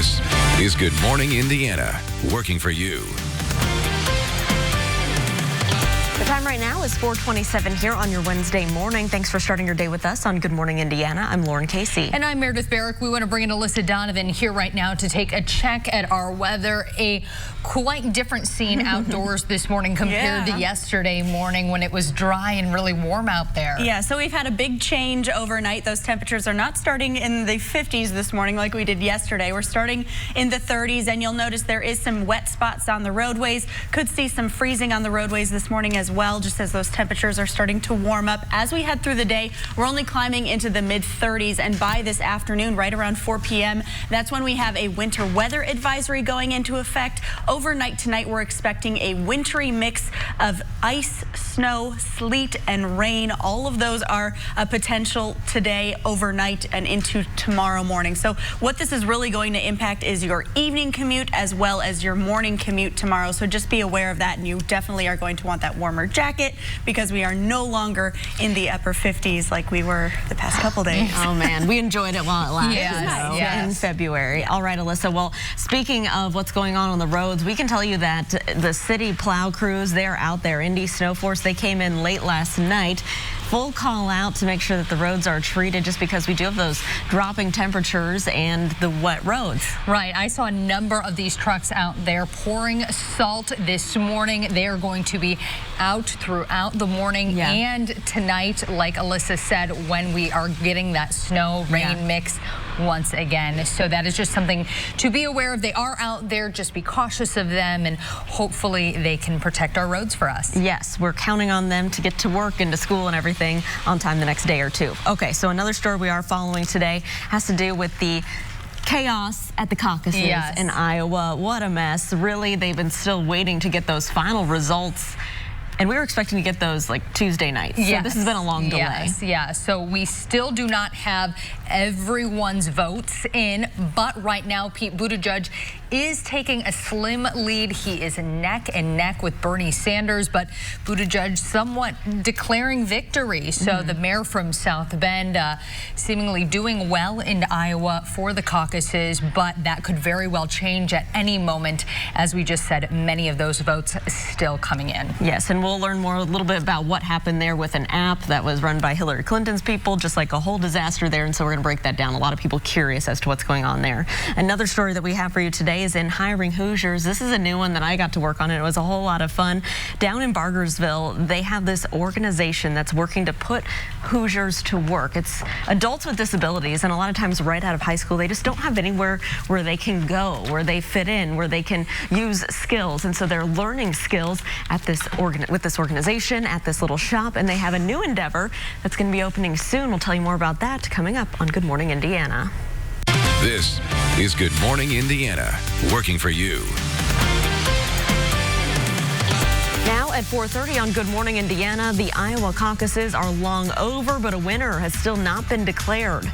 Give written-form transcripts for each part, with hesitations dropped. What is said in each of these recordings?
This is Good Morning Indiana, working for you. The time right now is 4:27 here on your Wednesday morning. Thanks for starting your day with us on Good Morning Indiana. I'm Lauren Casey. And I'm Meredith Barrick. We want to bring in Alyssa Donovan here right now to take a check at our weather. A quite different scene outdoors this morning compared to yesterday morning when it was dry and really warm out there. Yeah, so we've had a big change overnight. Those temperatures are not starting in the 50s this morning like we did yesterday. We're starting in the 30s, and you'll notice there is some wet spots on the roadways. Could see some freezing on the roadways this morning as well, just as those temperatures are starting to warm up. As we head through the day, we're only climbing into the mid-30s, and by this afternoon, right around 4 p.m., that's when we have a winter weather advisory going into effect. Overnight tonight, we're expecting a wintry mix of ice, snow, sleet, and rain. All of those are a potential today, overnight, and into tomorrow morning. So what this is really going to impact is your evening commute as well as your morning commute tomorrow. So just be aware of that, and you definitely are going to want that warmer jacket because we are no longer in the upper 50s like we were the past couple days. Oh man, we enjoyed it while it lasted in February. All right, Alyssa, well, speaking of what's going on the roads, we can tell you that the city plow crews, they're out there. Indy Snow Force, they came in late last night. Full call out to make sure that the roads are treated, just because we do have those dropping temperatures and the wet roads. Right. I saw a number of these trucks out there pouring salt this morning. They are going to be out throughout the morning and tonight, like Alyssa said, when we are getting that snow rain mix once again. So that is just something to be aware of. They are out there. Just be cautious of them, and hopefully they can protect our roads for us. Yes, we're counting on them to get to work and to school and everything on time the next day or two. Okay, so another story we are following today has to do with the chaos at the caucuses in Iowa. What a mess. Really, they've been still waiting to get those final results. And we were expecting to get those like Tuesday night. So this has been a long delay. So we still do not have everyone's votes in, but right now Pete Buttigieg is taking a slim lead. He is neck and neck with Bernie Sanders, but Buttigieg somewhat declaring victory. So the mayor from South Bend seemingly doing well in Iowa for the caucuses, but that could very well change at any moment. As we just said, many of those votes still coming in. Yes, and we'll learn more a little bit about what happened there with an app that was run by Hillary Clinton's people, just like a whole disaster there. And so we're going to break that down. A lot of people curious as to what's going on there. Another story that we have for you today is in hiring Hoosiers. This is a new one that I got to work on, and it was a whole lot of fun. Down in Bargersville, they have this organization that's working to put Hoosiers to work. It's adults with disabilities, and a lot of times right out of high school, they just don't have anywhere where they can go, where they fit in, where they can use skills. And so they're learning skills at this with this organization at this little shop, and they have a new endeavor that's going to be opening soon. We'll tell you more about that coming up on Good Morning Indiana. This is Good Morning Indiana, working for you. Now at 4:30 on Good Morning Indiana, the Iowa caucuses are long over, but a winner has still not been declared.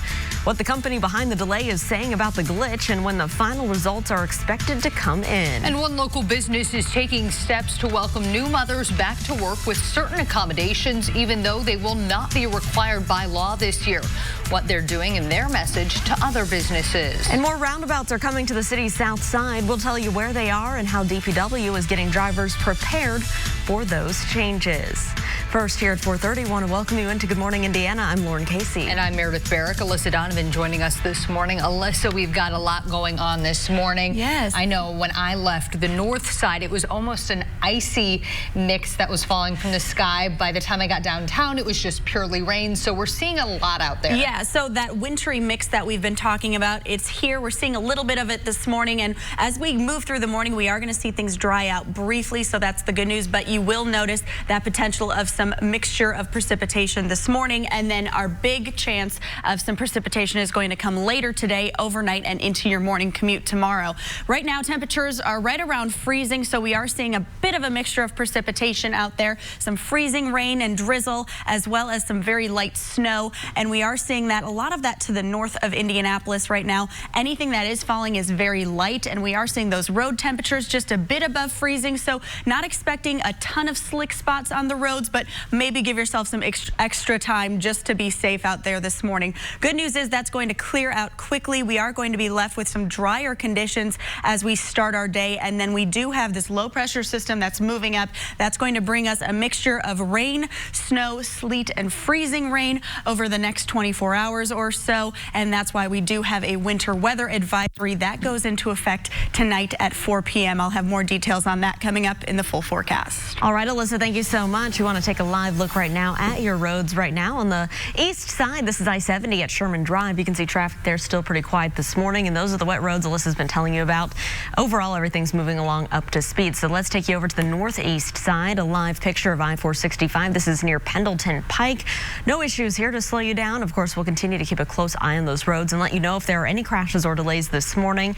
What the company behind the delay is saying about the glitch and when the final results are expected to come in. And one local business is taking steps to welcome new mothers back to work with certain accommodations, even though they will not be required by law this year. What they're doing in their message to other businesses. And more roundabouts are coming to the city's south side. We'll tell you where they are and how DPW is getting drivers prepared for those changes. First, here at 4:30, want to welcome you into Good Morning Indiana. I'm Lauren Casey. And I'm Meredith Barrick. Alyssa Donovan joining us this morning. Alyssa, we've got a lot going on this morning. Yes. I know when I left the north side, it was almost an icy mix that was falling from the sky. By the time I got downtown, it was just purely rain. So we're seeing a lot out there. Yeah, so that wintry mix that we've been talking about, it's here. We're seeing a little bit of it this morning. And as we move through the morning, we are going to see things dry out briefly. So that's the good news. But you will notice that potential of some mixture of precipitation this morning, and then our big chance of some precipitation is going to come later today, overnight, and into your morning commute tomorrow. Right now, temperatures are right around freezing, so we are seeing a bit of a mixture of precipitation out there, some freezing rain and drizzle, as well as some very light snow, and we are seeing that a lot of that to the north of Indianapolis right now. Anything that is falling is very light, and we are seeing those road temperatures just a bit above freezing, so not expecting a ton of slick spots on the roads, but maybe give yourself some extra time just to be safe out there this morning. Good news is that's going to clear out quickly. We are going to be left with some drier conditions as we start our day, and then we do have this low pressure system that's moving up. That's going to bring us a mixture of rain, snow, sleet, and freezing rain over the next 24 hours or so, and that's why we do have a winter weather advisory that goes into effect tonight at 4 p.m. I'll have more details on that coming up in the full forecast. All right, Alyssa, thank you so much. We want to take a live look right now at your roads right now on the east side. This is I-70 at Sherman Drive. You can see traffic there still pretty quiet this morning, and those are the wet roads Alyssa's been telling you about. Overall, everything's moving along up to speed. So let's take you over to the northeast side, a live picture of I-465. This is near Pendleton Pike. No issues here to slow you down. Of course, we'll continue to keep a close eye on those roads and let you know if there are any crashes or delays this morning.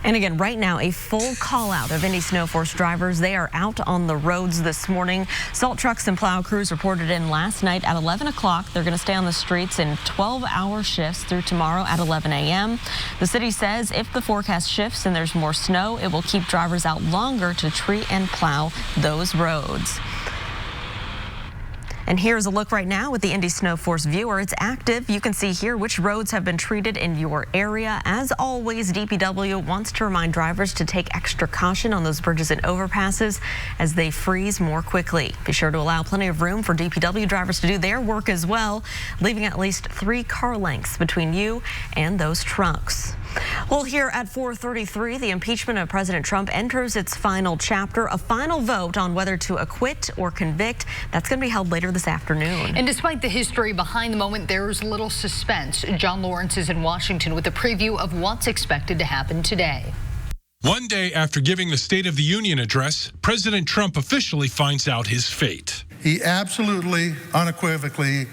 And again, right now, a full call out of any Snow Force drivers. They are out on the roads this morning. Salt trucks and plow crews reported in last night at 11 o'clock. They're going to stay on the streets in 12-hour shifts through tomorrow at 11 a.m. The city says if the forecast shifts and there's more snow, it will keep drivers out longer to tree and plow those roads. And here's a look right now with the Indy Snow Force viewer. It's active. You can see here which roads have been treated in your area. As always, DPW wants to remind drivers to take extra caution on those bridges and overpasses as they freeze more quickly. Be sure to allow plenty of room for DPW drivers to do their work as well, leaving at least 3 car lengths between you and those trucks. Well, here at 4:33, the impeachment of President Trump enters its final chapter, a final vote on whether to acquit or convict. That's going to be held later this afternoon. And despite the history behind the moment, there's little suspense. John Lawrence is in Washington with a preview of what's expected to happen today. One day after giving the State of the Union address, President Trump officially finds out his fate. He absolutely, unequivocally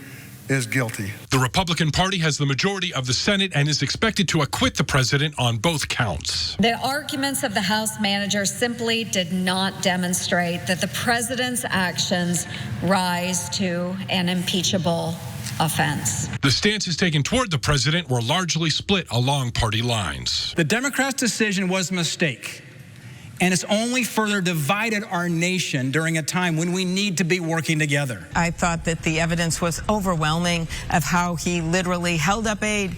is guilty. The Republican Party has the majority of the Senate and is expected to acquit the president on both counts. The arguments of the House manager simply did not demonstrate that the president's actions rise to an impeachable offense. The stances taken toward the president were largely split along party lines. The Democrats' decision was a mistake, and it's only further divided our nation during a time when we need to be working together. I thought that the evidence was overwhelming of how he literally held up aid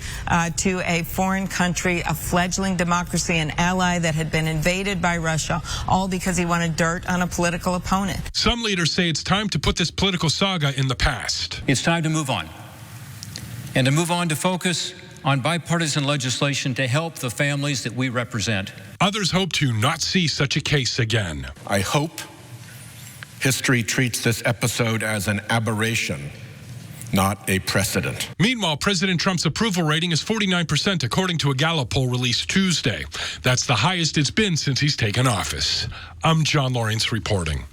to a foreign country, a fledgling democracy, an ally that had been invaded by Russia, all because he wanted dirt on a political opponent. Some leaders say it's time to put this political saga in the past. It's time to move on, and to move on to focus on bipartisan legislation to help the families that we represent. Others hope to not see such a case again. I hope history treats this episode as an aberration, not a precedent. Meanwhile, President Trump's approval rating is 49%, according to a Gallup poll released Tuesday. That's the highest it's been since he's taken office. I'm John Lawrence reporting.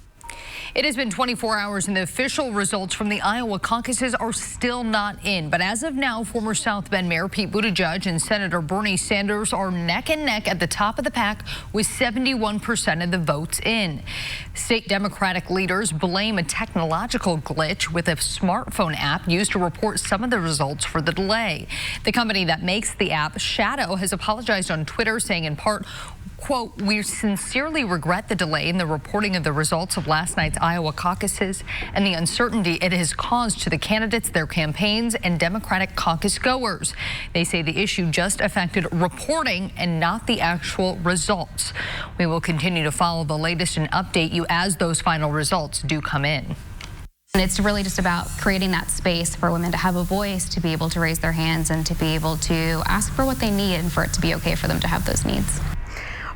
It has been 24 hours and the official results from the Iowa caucuses are still not in. But as of now, former South Bend Mayor Pete Buttigieg and Senator Bernie Sanders are neck and neck at the top of the pack with 71% of the votes in. State Democratic leaders blame a technological glitch with a smartphone app used to report some of the results for the delay. The company that makes the app, Shadow, has apologized on Twitter, saying in part, quote, "We sincerely regret the delay in the reporting of the results of last night's Iowa caucuses and the uncertainty it has caused to the candidates, their campaigns, and Democratic caucus goers. They say the issue just affected reporting and not the actual results. We will continue to follow the latest and update you as those final results do come in." And it's really just about creating that space for women to have a voice, to be able to raise their hands and to be able to ask for what they need and for it to be okay for them to have those needs.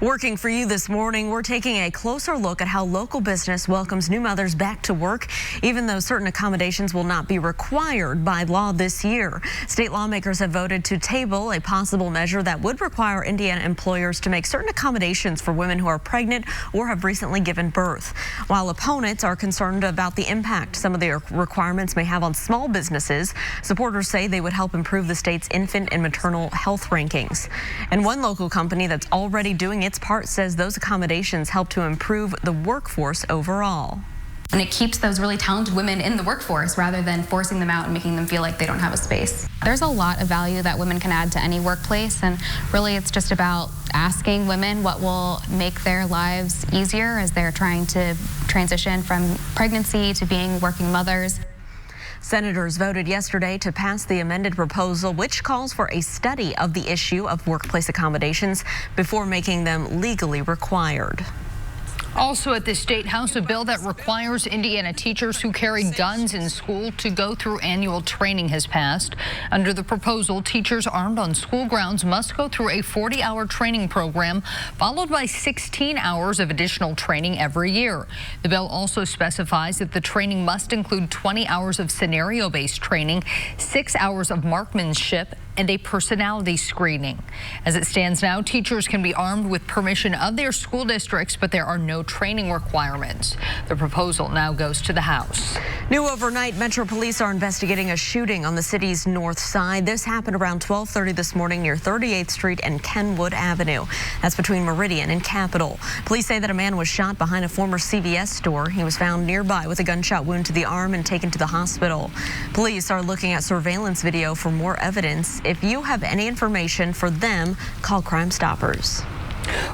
Working for you this morning, we're taking a closer look at how local business welcomes new mothers back to work, even though certain accommodations will not be required by law this year. State lawmakers have voted to table a possible measure that would require Indiana employers to make certain accommodations for women who are pregnant or have recently given birth. While opponents are concerned about the impact some of the requirements may have on small businesses, supporters say they would help improve the state's infant and maternal health rankings. And one local company that's already doing its part says those accommodations help to improve the workforce overall. And it keeps those really talented women in the workforce rather than forcing them out and making them feel like they don't have a space. There's a lot of value that women can add to any workplace, and really it's just about asking women what will make their lives easier as they're trying to transition from pregnancy to being working mothers. Senators voted yesterday to pass the amended proposal, which calls for a study of the issue of workplace accommodations before making them legally required. Also at the State House, a bill that requires Indiana teachers who carry guns in school to go through annual training has passed. Under the proposal, teachers armed on school grounds must go through a 40-hour training program, followed by 16 hours of additional training every year. The bill also specifies that the training must include 20 hours of scenario-based training, 6 hours of marksmanship, and a personality screening. As it stands now, teachers can be armed with permission of their school districts, but there are no training requirements. The proposal now goes to the House. New overnight, Metro Police are investigating a shooting on the city's north side. This happened around 12:30 this morning near 38th Street and Kenwood Avenue. That's between Meridian and Capitol. Police say that a man was shot behind a former CVS store. He was found nearby with a gunshot wound to the arm and taken to the hospital. Police are looking at surveillance video for more evidence. If you have any information for them, call Crime Stoppers.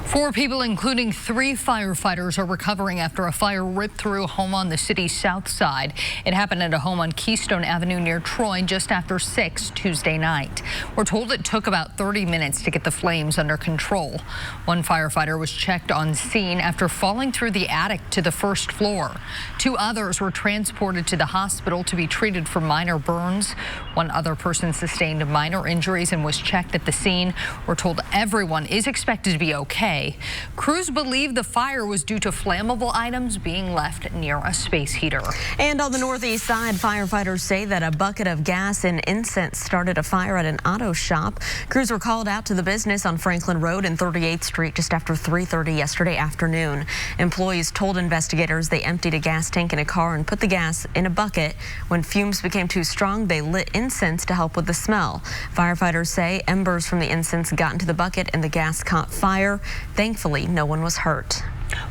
4 people, including 3 firefighters, are recovering after a fire ripped through a home on the city's south side. It happened at a home on Keystone Avenue near Troy just after 6 Tuesday night. We're told it took about 30 minutes to get the flames under control. One firefighter was checked on scene after falling through the attic to the first floor. 2 others were transported to the hospital to be treated for minor burns. One other person sustained minor injuries and was checked at the scene. We're told everyone is expected to be okay. Crews believe the fire was due to flammable items being left near a space heater. And on the northeast side, firefighters say that a bucket of gas and incense started a fire at an auto shop. Crews were called out to the business on Franklin Road and 38th Street just after 3:30 yesterday afternoon. Employees told investigators they emptied a gas tank in a car and put the gas in a bucket. When fumes became too strong, they lit incense to help with the smell. Firefighters say embers from the incense got into the bucket and the gas caught fire. Thankfully, no one was hurt.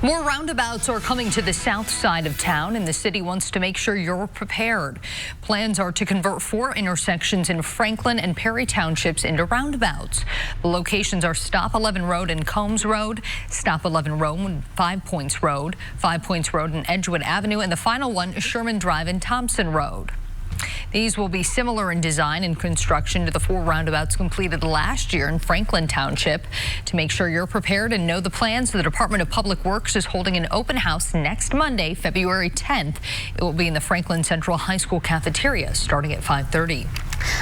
More roundabouts are coming to the south side of town, and the city wants to make sure you're prepared. Plans are to convert 4 intersections in Franklin and Perry townships into roundabouts. The locations are Stop 11 Road and Combs Road, Stop 11 Road and 5 Points Road, 5 Points Road and Edgewood Avenue, and the final one is Sherman Drive and Thompson Road. These will be similar in design and construction to the 4 roundabouts completed last year in Franklin Township. To make sure you're prepared and know the plans, the Department of Public Works is holding an open house next Monday, February 10th. It will be in the Franklin Central High School cafeteria starting at 5:30.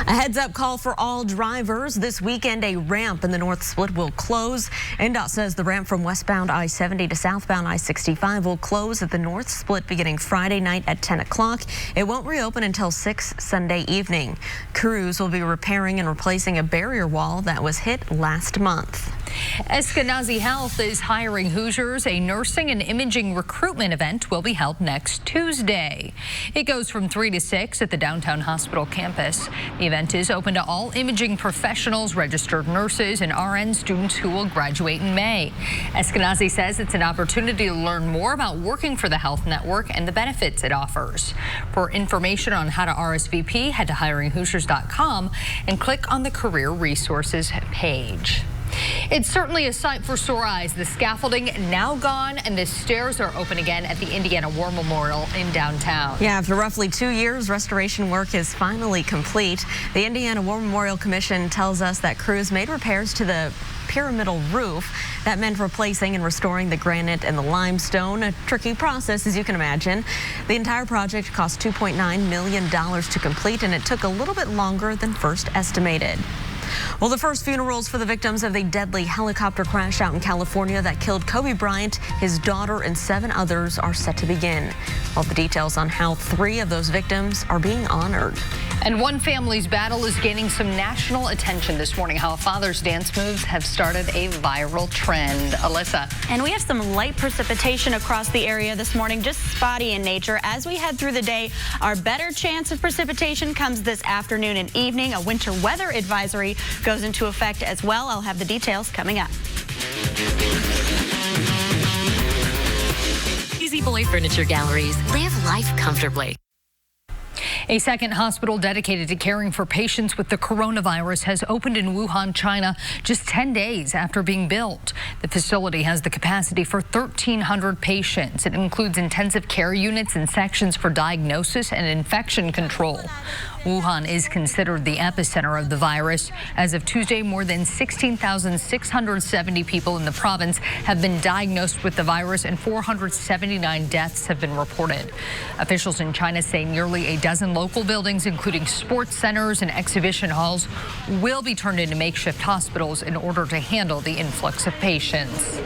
A heads-up call for all drivers. This weekend, a ramp in the North Split will close. NDOT says the ramp from westbound I-70 to southbound I-65 will close at the North Split beginning Friday night at 10 o'clock. It won't reopen until 6 Sunday evening. Crews will be repairing and replacing a barrier wall that was hit last month. Eskenazi Health is hiring Hoosiers. A nursing and imaging recruitment event will be held next Tuesday. It goes from 3 to 6 at the downtown hospital campus. The event is open to all imaging professionals, registered nurses, and RN students who will graduate in May. Eskenazi says it's an opportunity to learn more about working for the health network and the benefits it offers. For information on how to RSVP, head to hiringhoosiers.com and click on the career resources page. It's certainly a sight for sore eyes. The scaffolding now gone and the stairs are open again at the Indiana War Memorial in downtown. Yeah, after roughly 2 years, restoration work is finally complete. The Indiana War Memorial Commission tells us that crews made repairs to the pyramidal roof. That meant replacing and restoring the granite and the limestone, a tricky process, as you can imagine. The entire project cost $2.9 million to complete, and it took a little bit longer than first estimated. Well, the first funerals for the victims of the deadly helicopter crash out in California that killed Kobe Bryant, his daughter, and 7 others are set to begin. All the details on how 3 of those victims are being honored. And one family's battle is gaining some national attention this morning. How father's dance moves have started a viral trend. Alyssa. And we have some light precipitation across the area this morning, just spotty in nature. As we head through the day, our better chance of precipitation comes this afternoon and evening. A winter weather advisory goes into effect as well. I'll have the details coming up. La-Z Boy Furniture Galleries. Live life comfortably. A second hospital dedicated to caring for patients with the coronavirus has opened in Wuhan, China, just 10 days after being built. The facility has the capacity for 1,300 patients. It includes intensive care units and sections for diagnosis and infection control. Wuhan is considered the epicenter of the virus. As of Tuesday, more than 16,670 people in the province have been diagnosed with the virus and 479 deaths have been reported. Officials in China say nearly a dozen local buildings, including sports centers and exhibition halls, will be turned into makeshift hospitals in order to handle the influx of patients.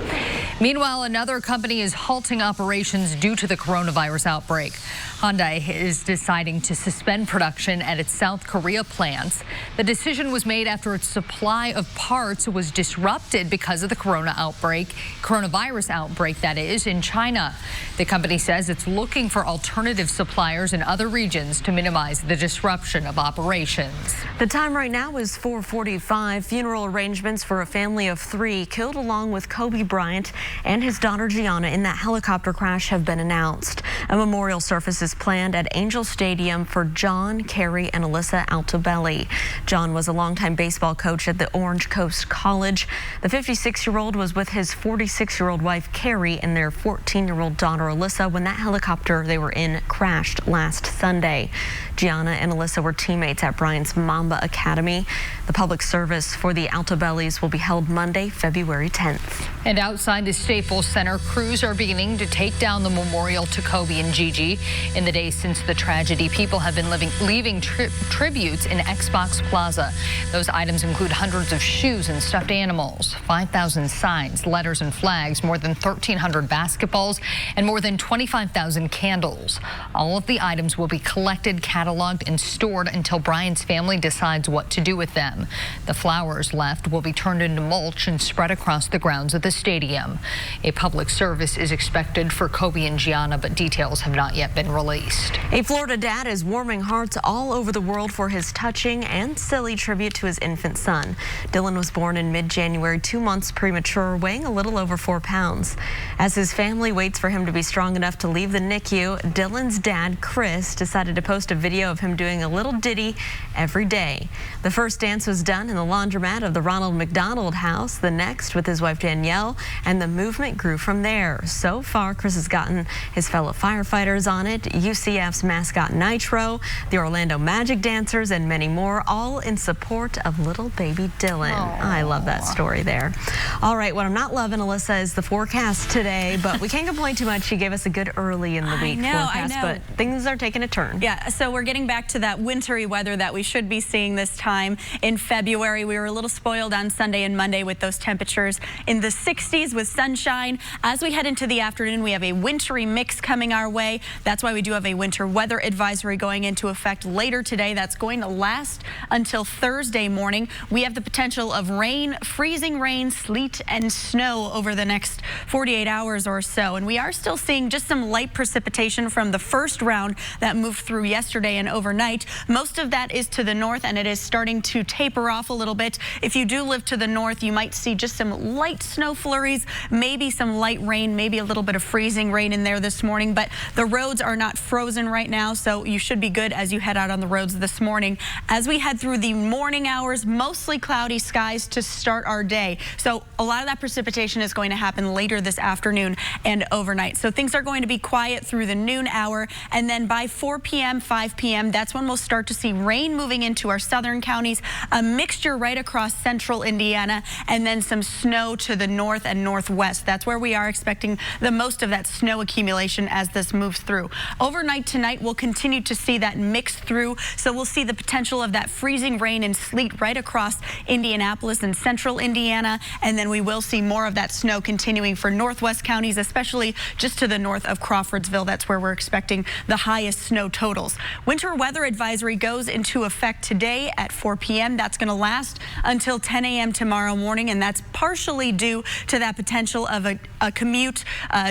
Meanwhile, another company is halting operations due to the coronavirus outbreak. Hyundai is deciding to suspend production at its South Korea plants. The decision was made after its supply of parts was disrupted because of the coronavirus outbreak, that is, in China. The company says it's looking for alternative suppliers in other regions to minimize the disruption of operations. The time right now is 4:45. Funeral arrangements for a family of 3 killed along with Kobe Bryant and his daughter Gianna in that helicopter crash have been announced. A memorial service is planned at Angel Stadium for John, Carrie, and Alyssa Altobelli. John was a longtime baseball coach at the Orange Coast College. The 56-year-old was with his 46-year-old wife Carrie and their 14-year-old daughter Alyssa when that helicopter they were in crashed last Sunday. Gianna and Alyssa were teammates at Bryant's Mamba Academy. The public service for the Altobellis will be held Monday, February 10th. And outside the Staples Center, crews are beginning to take down the memorial to Kobe and Gigi. In the days since the tragedy, people have been leaving tributes in Xbox Plaza. Those items include hundreds of shoes and stuffed animals, 5,000 signs, letters, and flags, more than 1,300 basketballs, and more than 25,000 candles. All of the items will be collected, cataloged, and stored until Brian's family decides what to do with them. The flowers left will be turned into mulch and spread across the grounds of the stadium. A public service is expected for Kobe and Gianna, but details have not yet been released. A Florida dad is warming hearts all over the world for his touching and silly tribute to his infant son. Dylan was born in mid-January, 2 months premature, weighing a little over 4 pounds. As his family waits for him to be strong enough to leave the NICU, Dylan's dad, Chris, decided to post a video of him doing a little ditty every day. The first dance was done in the laundromat of the Ronald McDonald house, the next with his wife Danielle, and the movement grew from there. So far, Chris has gotten his fellow firefighters on it, UCF's mascot Nitro, the Orlando Magic Dancers, and many more, all in support of little baby Dylan. Aww. I love that story there. All right, what I'm not loving, Alyssa, is the forecast today, but we can't complain too much. She gave us a good early in the week forecast, but things are taking a turn. Yeah, so we're getting back to that wintry weather that we should be seeing this time in February. We were a little spoiled on Sunday and Monday with those temperatures in the 60s with sunshine. As we head into the afternoon, we have a wintry mix coming our way. That's why we do have a winter weather advisory going into effect later today. That's going to last until Thursday morning. We have the potential of rain, freezing rain, sleet, and snow over the next 48 hours or so. And we are still seeing just some light precipitation from the first round that moved through yesterday and overnight. Most of that is to the north, and it is starting to taper off a little bit. If you do live to the north, you might see just some light snow flurries, maybe some light rain, maybe a little bit of freezing rain in there this morning. But the roads are not frozen right now, so you should be good as you head out on the roads this morning. As we head through the morning hours, mostly cloudy skies to start our day. So a lot of that precipitation is going to happen later this afternoon and overnight. So things are going to be quiet through the noon hour, and then by 4 p.m., 5 p.m., that's when we'll start to see rain moving into our southern counties, a mixture right across central Indiana, and then some snow to the north and northwest. That's where we are expecting the most of that snow accumulation as this moves through. Overnight tonight, we'll continue to see that mix through, so we'll see the potential of that freezing rain and sleet right across Indianapolis and central Indiana, and then we will see more of that snow continuing for northwest counties, especially just to the north of Crawfordsville. That's where we're expecting the highest snow totals. Winter weather advisory goes into effect today at 4 p.m. That's going to last until 10 a.m. tomorrow morning, and that's partially due to that potential of a commute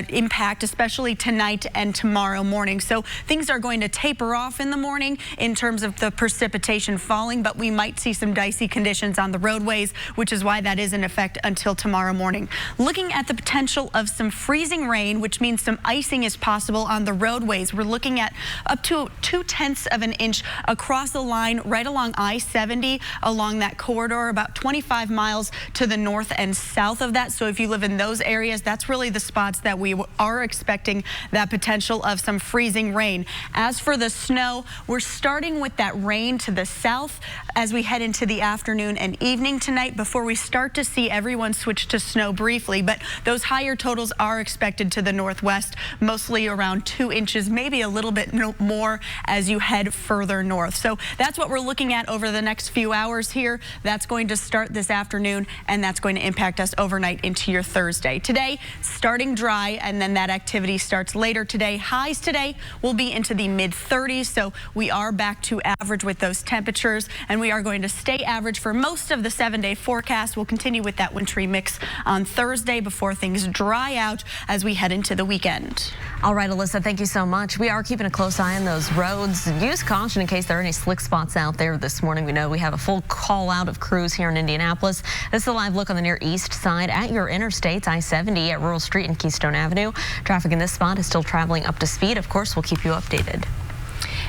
impact, especially tonight and tomorrow morning. So things are going to taper off in the morning in terms of the precipitation falling, but we might see some dicey conditions on the roadways, which is why that is in effect until tomorrow morning. Looking at the potential of some freezing rain, which means some icing is possible on the roadways. We're looking at up to 0.2 of an inch across the line right along I-70, along that corridor, about 25 miles to the north and south of that. So if you live in those areas, that's really the spots that we are expecting that potential of some freezing rain. As for the snow, we're starting with that rain to the south as we head into the afternoon and evening tonight before we start to see everyone switch to snow briefly. But those higher totals are expected to the northwest, mostly around 2 inches, maybe a little bit more as you head further north. So that's what we're looking at over the next few hours here. That's going to start this afternoon, and that's going to impact us overnight into your Thursday. Today, starting dry, and then that activity starts later today. Highs today will be into the mid-30s, so we are back to average with those temperatures, and we are going to stay average for most of the 7-day forecast. We'll continue with that wintry mix on Thursday before things dry out as we head into the weekend. All right, Alyssa, thank you so much. We are keeping a close eye on those roads. Use caution in case there are any slick spots out there this morning. We know we have a full call out of crews here in Indianapolis. This is a live look on the near east side at your interstates, I-70 at Rural Street and Keystone Avenue. Traffic in this spot is still traveling up to speed. Of course, we'll keep you updated.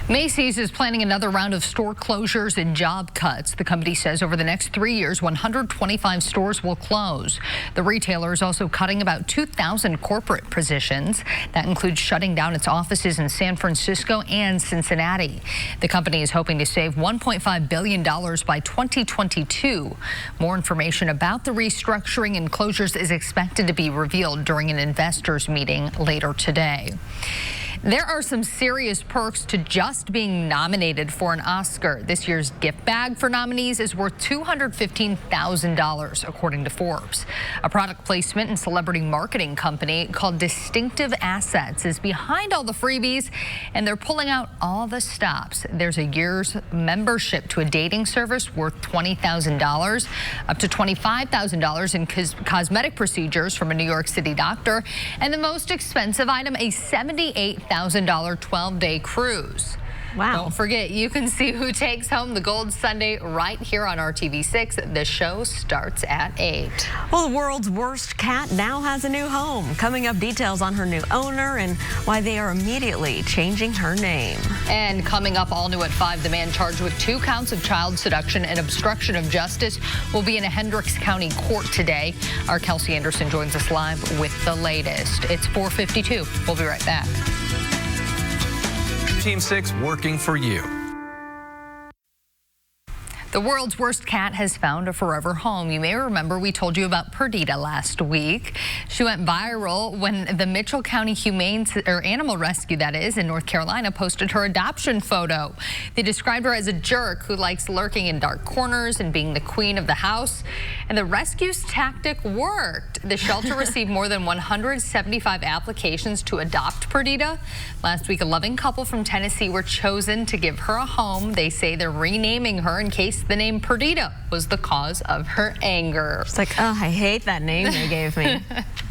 Macy's is planning another round of store closures and job cuts. The company says over the next 3 years, 125 stores will close. The retailer is also cutting about 2,000 corporate positions. That includes shutting down its offices in San Francisco and Cincinnati. The company is hoping to save $1.5 billion by 2022. More information about the restructuring and closures is expected to be revealed during an investors meeting later today. There are some serious perks to just being nominated for an Oscar. This year's gift bag for nominees is worth $215,000, according to Forbes. A product placement and celebrity marketing company called Distinctive Assets is behind all the freebies, and they're pulling out all the stops. There's a year's membership to a dating service worth $20,000, up to $25,000 in cosmetic procedures from a New York City doctor, and the most expensive item, a $78,000 12-day cruise. Wow. Don't forget, you can see who takes home the Gold Sunday right here on RTV6. The show starts at 8. Well, the world's worst cat now has a new home. Coming up, details on her new owner and why they are immediately changing her name. And coming up, all new at 5, the man charged with 2 counts of child seduction and obstruction of justice will be in a Hendricks County court today. Our Kelsey Anderson joins us live with the latest. It's 4:52. We'll be right back. Team 6 working for you. The world's worst cat has found a forever home. You may remember we told you about Perdita last week. She went viral when the Mitchell County Animal Rescue, that is, in North Carolina, posted her adoption photo. They described her as a jerk who likes lurking in dark corners and being the queen of the house. And the rescue's tactic worked. The shelter received more than 175 applications to adopt Perdita. Last week, a loving couple from Tennessee were chosen to give her a home. They say they're renaming her in case the name Perdita was the cause of her anger. She's like, oh, I hate that name they gave me.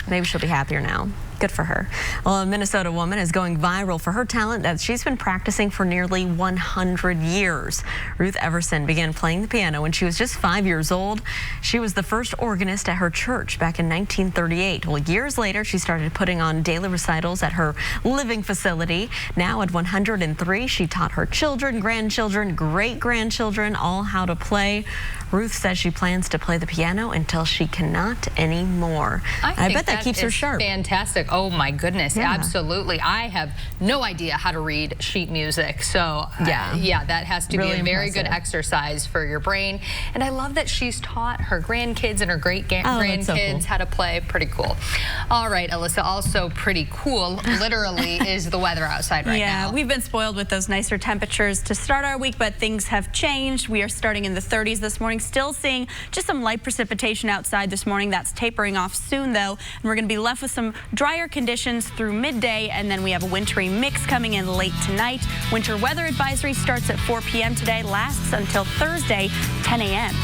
Maybe she'll be happier now. Good for her. Well, a Minnesota woman is going viral for her talent that she's been practicing for nearly 100 years. Ruth Everson began playing the piano when she was just 5 years old. She was the first organist at her church back in 1938. Well, years later, she started putting on daily recitals at her living facility. Now at 103, she taught her children, grandchildren, great-grandchildren all how to play. Ruth says she plans to play the piano until she cannot anymore. I bet that keeps her sharp. Fantastic. Oh my goodness. Yeah. Absolutely. I have no idea how to read sheet music. So yeah, that has to really be a very impressive. good exercise for your brain. And I love that she's taught her grandkids and her great-grandkids so cool. how to play. Pretty cool. All right, Alyssa, also pretty cool, literally, is the weather outside right now. Yeah, we've been spoiled with those nicer temperatures to start our week, but things have changed. We are starting in the 30s this morning. Still seeing just some light precipitation outside this morning. That's tapering off soon, though, and we're going to be left with some drier conditions through midday, and then we have a wintry mix coming in late tonight. Winter weather advisory starts at 4 p.m. today, lasts until Thursday, 10 a.m.